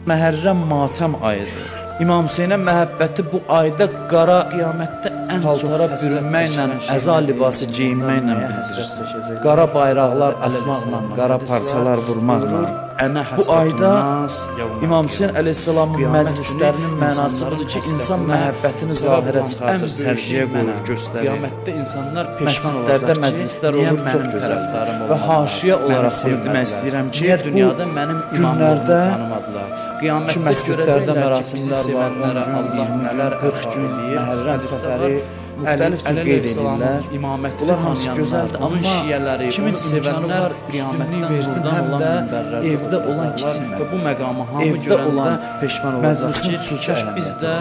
Məhərrəm matəm ayıdır. İmam Hüseynə məhəbbəti bu ayda qara qiyamətdə ən paltara bürünməklə, əza libası geyinməklə bildirir. Qara bayraqlar asmaqla, qara parçalar vurmaqla. Bu ayda İmam Hüseyn əleyhissalamın məclislərinin mənası budur ki, insan məhəbbətini zahirə çıxardır, sərgiyə qoyur, göstərir. Qiyamətdə insanlar peşman olacaq ki, məclislər olur çox gözəl və haşiyə olaraq bunu demək istəyirəm ki, dünyada mənim günlərdə qiyamətdə məscidlərdə mərasimlər var, 10 gün, 20 gün, 40 gün, Məhərrəm səfəri müxtəlif cür qeyd edirlər. Bunlar hamısı gözəldir, amma kimin sevənlər qiyamətdən versin, həm də evdə olan kiçilməz. Bu məqamı hamı görəndə peşman olacaq ki, biz də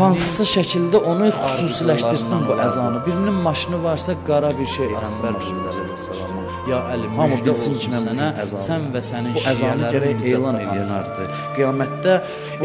hansısa şəkildə onu xüsusiləşdirsin bu əzanı. Birinin maşını varsa qara bir şey alsın maşında. Ya Əli, müjdə olsun sənə, sən və sənin şiirlərin elan edəsəndir. Qiyamətdə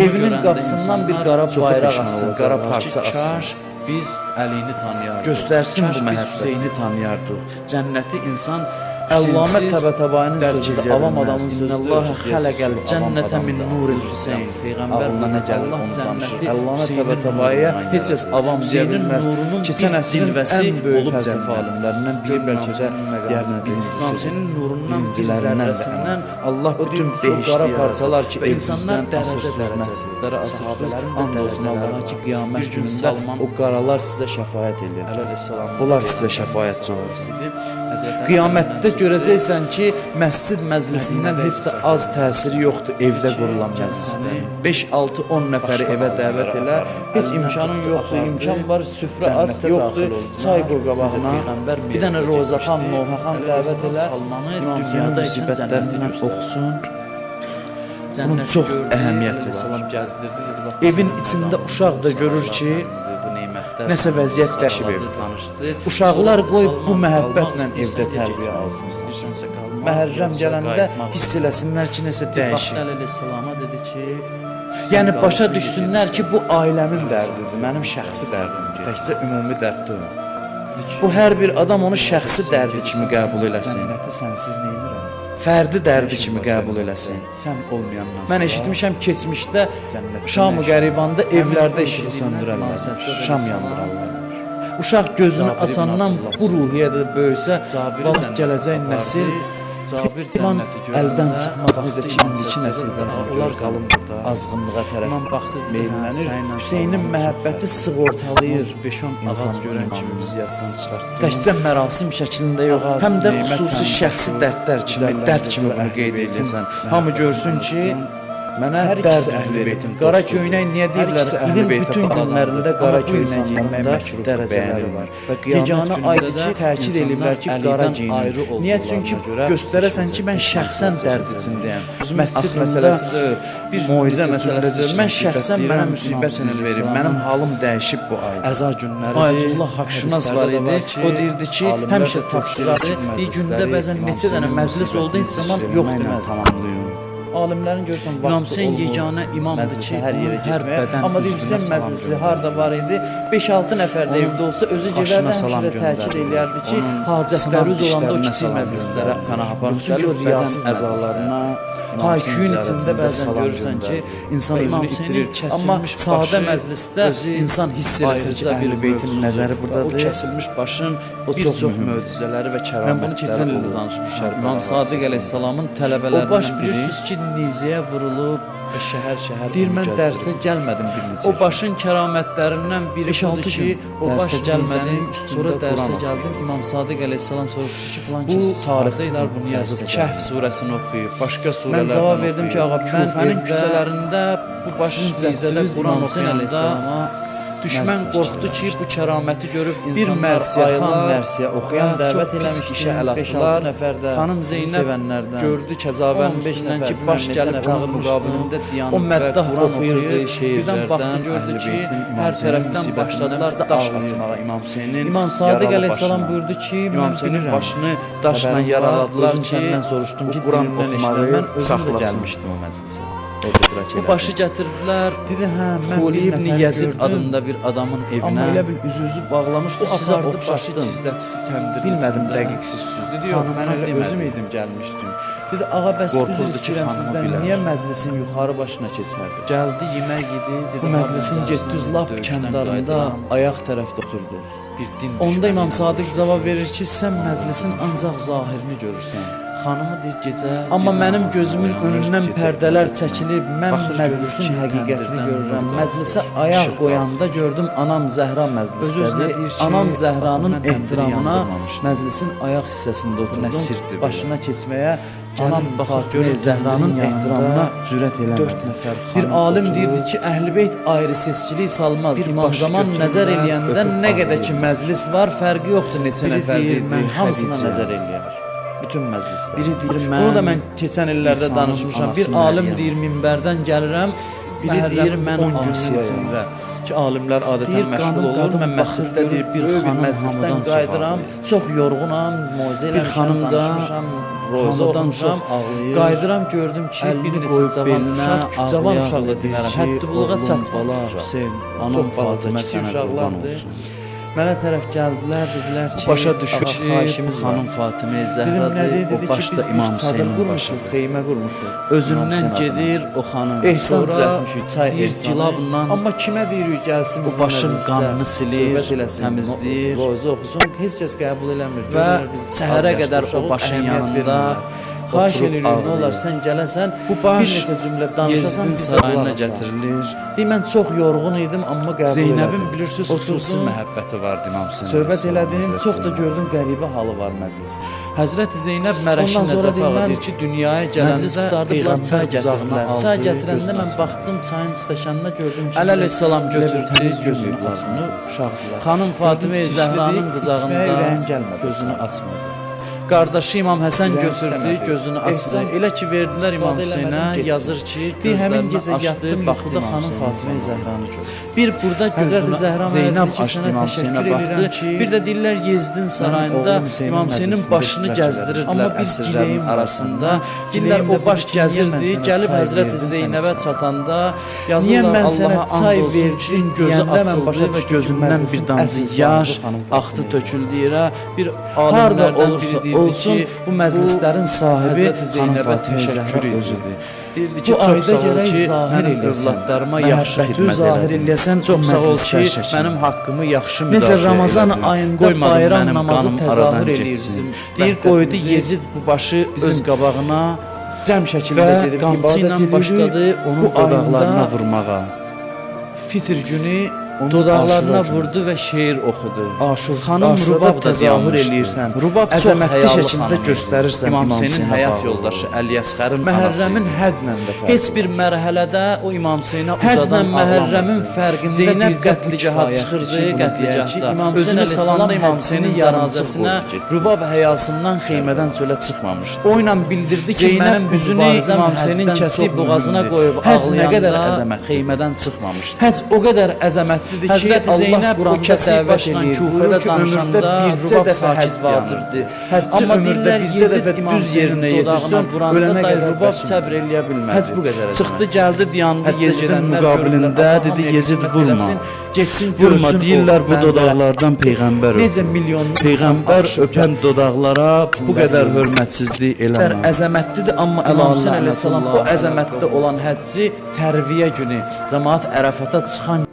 evinin qapısından bir qara bayraq assın, qara parça assın. Biz Əlini tanıyardıq. Göstərsin bu məhəbbətini tanıyardıq. Cənnəti insan Əllamə Təbətəbayinin sözüdür. Avam adamın sözüdür. İnnəlləhə xələqəl cənnətə min nuril Hüseyn. Peyğəmbər mənə gəlir onu danışır. Əllamə Təbətəbayəyə heç kəs avam deyə bilməz. Keçən əsrin ən böyük fəlsəfə alimlərindən biri bəlkə də birincisi. Birincilərindən Allah bütün qara parçalar ki, evimizdən asırsız məscidlərə asırsız. And olsun Allaha ki, qiyamət günündə o qaralar sizə şəfaət edəcək. Onlar sizə şəfaətçi olacaq. Qiyamətdə görəcəksən ki, məscid məclisindən heç də az təsiri yoxdur evdə qurulan məclisdən. 5-6-10 nəfəri evə dəvət elə, heç imkanın yoxdur, imkan var, süfrə az yoxdur, çay qoy qabağına, bir dənə Rozaxan, Nohaxan dəvət elə, İmam Hüseynin müsibətlərindən oxusun. Bunun çox əhəmiyyəti var. Evin içində uşaq da görür ki, nəsə vəziyyət dəhşib evdə. Uşaqlar qoyub bu məhəbbətlə evdə tərbiyə alsın. Məhərrəm gələndə hiss eləsinlər ki, nəsə dəyişir. Yəni başa düşsünlər ki, bu ailəmin dərdidir, mənim şəxsi dərdimdir. Təkcə ümumi dərd deyil. Bu hər bir adam onu şəxsi dərdi kimi qəbul eləsin. Fərdi dərdi kimi qəbul eləsin. Sən olmayandan. Mən eşitmişəm keçmişdə Şam-ı Qəribanda evlərdə işığı söndürərlər, şam yandırarlar. Uşaq gözünü açandan bu ruhiyyədə böyüsə, vaxt gələcək nəsil əldən çıxmaz, necə ki, indiki nəsildən onlar qalın burada, azğınlığa tərəf meyllənir. Hüseynin məhəbbəti sığortalayır, 5-10 ağac görən kimi bizi yaddan çıxartdı. Təkcə mərasim şəklində yox, həm də xüsusi şəxsi dərdlər kimi, dərd kimi bunu qeyd edilsən. Hamı görsün ki, mənə dərd üzlü beytim. Qara köynək niyə deyirlər? İlin bütün günlərində qara köynək giyinməkdə dərəcələri var. Yeganə aydır ki, təkid edirlər ki, qara giyinir. Niyə? Çünki göstərəsən ki, mən şəxsən dərd içindəyəm. Məscid məsələsidir, bir moizə məsələsidir. Mən şəxsən mənə müsibət üz verim, mənim halım dəyişib bu ayda. Əza günləridir. Ayətullah Haqşinaz var idi, o deyirdi ki, həmişə tapşırardı, bir gündə bəzən neçə dənə məclis oldu, heç zaman yox deməzdi. Alimlərin görürsən vaxtı İmam Hüseyn yeganə imamdır ki, hər yerə getməyə. Amma deyir Hüseyn məclisi harda var idi? 5-6 nəfər də evdə olsa özü gedərdi, həmişə təkid eləyərdi ki, hacətləri öz olanda o kiçik məclislərə pənah aparır. Çünki o riyasız əzalarına, hayküyün içində bəzən görürsən ki, insan özünü itirir. Amma sadə məclisdə insan hiss eləsə ki, Əhl-i Beytin nəzəri buradadır. O kəsilmiş başın bir çox möcüzələri və kəramətləri. Mən bunu keçən ildə danışmışam. İmam Sadiq əleyhissalamın tələbələrindən biri nizəyə vurulub və şəhər deyir, mən dərsə gəlmədim bir neçə. O başın kəramətlərindən biri odur ki, o baş gəlmədim, sonra dərsə gəldim. İmam Sadiq əleyhissalam soruşdu ki, filan kəs tarixçilər bunu yazıb, Kəhf surəsini oxuyub, başqa surələrdən oxuyub. Mən cavab verdim ki, ağa, Küfənin küçələrində bu başın nizədə Quran oxuyanda düşmən qorxdu ki, bu kəraməti görüb insanlar ayılan, oxuyan dəvət eləmiş işə əl atdılar. Xanım Zeynəb gördü kəcavənmişdən ki, baş gəlib bunun müqabilində diyanət və Quran oxuyurdu. Birdən baxdı, gördü ki, hər tərəfdən başladılar daş atmağa İmam Hüseynin. İmam Sadiq əleyhissalam buyurdu ki, mən bilirəm, başını daşla yaraladılar ki, bu Quran oxumağı saxlasın. Bu başı gətirdilər, Xuli ibn Yezid adında bir bir adamın evinə. Amma elə bil üzü bağlamışdı, o sizə apardı, başı başladı. gizlətdi təndirin Bilmədim içində. dəqiqsiz sözdür. Deyir, Xanım mən ona elə demədi. özüm idim gəlmişdim. Dedi, ağa bəs Qorxurdu üzr ki, istəyirəm xanımı sizdən, bilər. niyə məclisin yuxarı başına keçmədi? Gəldi, yemək yedi, dedi. Bu məclisin getdüz lap kəndarında ayaq tərəfdə oturdu. bir din Onda düşməni İmam ilə Sadiq görüşür. cavab verir ki, sən məclisin ancaq zahirini görürsən. Xanımı deyir gecə. Amma gecə mənim namazına gözümün oyanır, önündən gecə pərdələr qulluq çəkilib, mən Baxır, məclisin görür ki, həqiqətini təndirdən görürəm. nur Məclisə qalxır, ayaq işıq qoyanda gördüm anam Zəhra Öz-özünə məclisdədir. deyir ki, Anam Zəhranın axı mən təndiri ehtiramına yandırmamışdım. məclisin ayaq hissəsində oturdum. sirdir belə? Başına keçməyə Anam anam baxır, Fatimə görür Zəhranın təndirin ehtiramına yanında cürət eləmədi. 4 nəfər Bir xanım alim oturur. deyirdi ki, Əhl-Beyt ayrı seçkilik salmaz. Bir İmam başı Zaman götürürlər, nəzər eləyəndə öpüb nə qədər ki bağlayırlar. məclis var, fərqi yoxdur neçə Biri nəfər deyir, deyir, mən hamısına Xədicəyəm. nəzər eləyər. Bütün məclislər. Biri deyir, mən Bunu da mən keçən illərdə İsa'nın danışmışam. Bir anası alim Məryəm. deyir minbərdən gəlirəm, biri Məhərrəmin deyir mən 10 günün Asiyayam. içində. Ki alimlər adətən Deyir, məşğul qanun olur. qadın Mən baxır, məsciddə deyir bir böyük bir xanım məclisdən məclisdən qayıdıram, qayıdıram. Çox yorğunam, moizə Bir eləmişəm, xanım da danışmışam, roza hamıdan oxumuşam. çox ağlayır. Qayıdıram gördüm ki, Əlini bir neçə qoyub cavan belinə, uşaq, cavan ağlaya uşaq da ağlaya deyirəm, deyir ki, həddibuluğa oğlum, çatmamış bala, uşaq. Hüseyn, Çox anam balaca, Fatimə kiçik sənə qurban uşaqlardır. olsun. Mənə tərəf gəldilər, dedilər ki, Başa düşür ağa, ki, xahişimiz var. xanım Fatimə Dedim, Zəhradır, nədir? o Dedi ki, başda biz İmam bir çadır Hüseynin qurmuşuq, başıdır. xeymə qurmuşuq. Özündən İmam Hüseyn gedir o xanım. Ehsan Sonra düzəltmişik, çay deyir ehsanı. gilabla Amma kimə deyirik gəlsin o bizim başın məclisdə, qanını silir, söhbət eləsin, təmizləyir. Roza oxusun, heç kəs qəbul eləmir. Və Görürlər, biz səhərə az qədər yaşlı o uşağıq, başın əhəmiyyət yanında vermirlər. Xahiş oturub edirik, nə olar ağlayır. sən gələsən, Bu baş bir neçə cümlə danışasan Yezdin biz də sarayına qulaq asaq. gətirilir. Deyir, mən çox yorğun idim, amma qəbul Zeynəbin elədim. bilirsiniz xüsusi məhəbbəti vardı İmam Hüseyn. Söhbət əleyhissalam, elədim, Həzrət çox da Zeynəb. gördüm qəribə halı var məclisin. Həzrəti Zeynəb Mərəşin Ondan sonra Nəcəf ağa deyir, deyir ki, dünyaya Məclis gələndə qurtardıqlar, çay Peyğəmbər qucağına gətirdilər. aldı. Çay gətirəndə gözünü mən açmadı. baxdım çayın stəkanına gördüm ki, Əli əleyhissalam götürdü, təmiz gözünü gözünü açmadı. uşaqdılar. Xanım Fatimə Gördüm, Zəhranın şişlidir, qucağında içməyə ürəyim gəlmədi. gözünü açmadı. Qardaşı İmam Həsən Ürəyim götürdü, istəmədi. gözünü açdı. Ehsan Elə ki verdilər İmam istifadə Hüseynə, eləmədən getdi. yazır ki, Deyir, həmin gözlərini gecə açdı, yatdım, baxdı yuxuda İmam xanım Hüseynə. Fatimə Zəhranı gördüm. Bir burada Həzrəti gözünü Zəhra mənə Zeynəb dedi ki, açdı sənə İmam Hüseynə təşəkkür baxdı. edirəm ki, Bir də deyirlər Yezdin sarayında oğlum Hüseynin İmam Hüseynin məclisində başını iştirak gəzdirirdilər Amma bir əsirlərin diləyim var arasında. səndən. Deyirlər Diləyim o də baş budur ki, niyə mən gəzirdi, sənə gəlib çay Həzrəti verdim, Zeynəbə sənə çatanda Niyə yazırlar mən sənə Allaha çay and olsun ki, verdim gözü deyəndə mən açıldı başa və düşdüm ki, gözündən bir məclisin damcı əsl yaş sahibi xanım axdı Fatimə töküldü yerə. Bir Harda alimlərdən olursa biri deyirdi olsun ki, bu məclislərin sahibi Həzrəti Zeynəbə xanım Fatimə təşəkkür Zəhra özüdür. özüdür. Deyirdi ki, Bu çox ayda sağ ol gərək ki, zahir mənim eləyəsən. övladlarıma yaxşı Məhəbbəti xidmət zahir elədin. eləyəsən, Çox sağ ol məclislər ki, çəkin. mənim haqqımı yaxşı Necə müdafiə Ramazan elədin. ayında Qoymadın bayram mənim namazı qanım təzahür aradan eləyir getsin. bizim Deyir, qoydu vəhdətimizi. Yezid bu başı öz Bizim qabağına cəm şəkildə və gedib qamçı ilə ibadət başladı edirik. onun Bu dodaqlarına ayında vurmağa. Fitr günü onun Dodaqlarına Aşura günü. vurdu və şeir oxudu. Xanım Aşurada rubab təzahür təzahür eləyirsən. Rubab çox Əzəmətli həyalı şəkildə xanım idi. göstərirsən İmam İmam Hüseynin Hüseynə həyat bağlı yoldaşı Əliyəsxərin Məhərrəmin anası idi. həzlə də fərqi Heç bir mərhələdə o İmam Hüseynə Həzlə ucadan Məhərrəmin ağlamırdı. fərqində Zeynəb bircə qətligaha kifayətdir çıxırdı, ki, bunu deyək ki, qətligahda. İmam Hüseyn Özünü salanda İmam həbsinin Hüseynin yarımçıq cənazəsinə qoydu getdi. rubab həyasından xeymədən çölə çıxmamışdı. Oyla bildirdi ki, Zeynəb mənim üzünü İmam Hüseynin kəsib boğazına qoyub Həz nə qədər ağlayanda əzəmətli. xeymədən çıxmamışdı. Həc o qədər əzəmətlidir ki, Həzrəti Zeynəb o Quranda kəsib dəvət başla eləyir. küfədə Buyurur ki, danışanda ömürdə bircə rubab dəfə sakit həc vacibdir. Həccı Amma ömürdə deyirlər bircə Yezid dəfə İmam düz Hüseynin yerinə dodağına yetirsən, vuranda ölənə da qədər rubab bəs səbr eləyə bilmədi. Həc bu qədər Çıxdı əzəmətli. gəldi dayandı Həccə Yezidin gedənlər müqabilində görürlər, dedi Allahım Yezid qismət vurma. eləsin, getsin Vurma görsün deyirlər o bu mənzərə. dodaqlardan peyğəmbər öpür. Necə milyon Peyğəmbər insan öpən dodaqlara bu qədər hörmətsizlik qədər eləmə. əzəmətlidir, amma Əla İmam Hüseyn lənətullah, əleyhissalam o əla əzəmətdə qovulsun. olan həcci tərviyə günü cəmaət Ərəfata çıxan